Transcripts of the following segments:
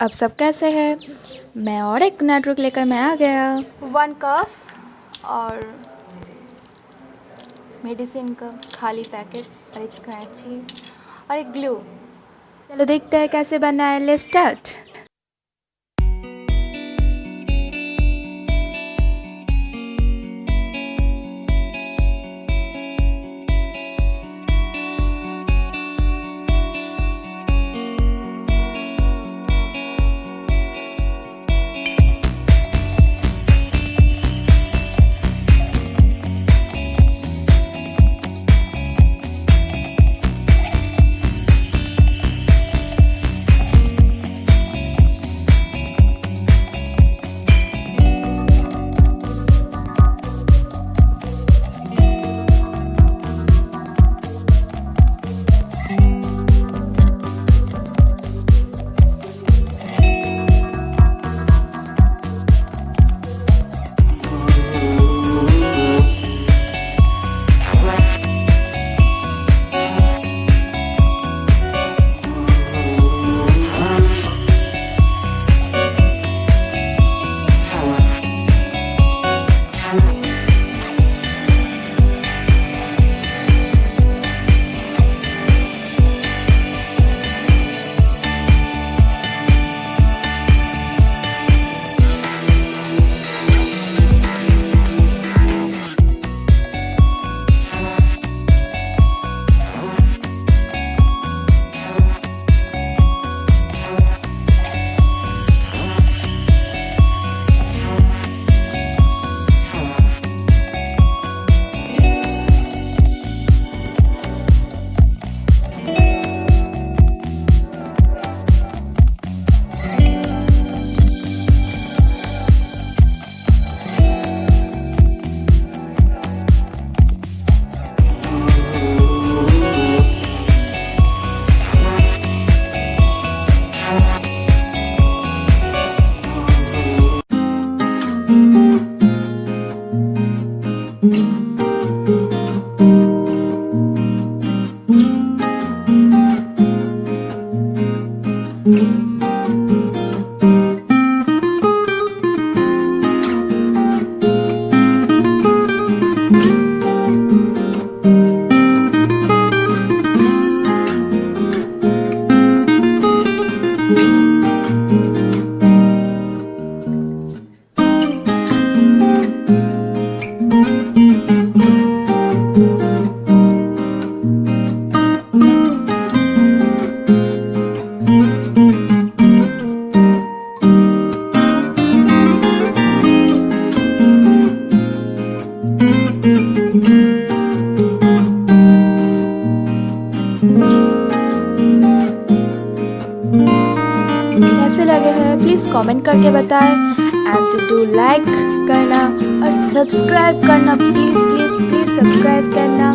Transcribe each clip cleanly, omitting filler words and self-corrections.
अब सब कैसे हैं? मैं और एक नेटवर्क लेकर मैं आ गया। 1 कप और मेडिसिन का खाली पैकेट और एक कैंची और एक ग्लू। चलो देखते हैं कैसे बनना है। Let's start. कैसे लगे हैं प्लीज़ कमेंट करके बताएं एंड डू लाइक करना और सब्सक्राइब करना। प्लीज़ प्लीज़ प्लीज़ सब्सक्राइब करना।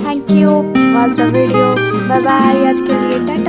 Thank you watch the video. Bye bye. आज के लिए टाटा।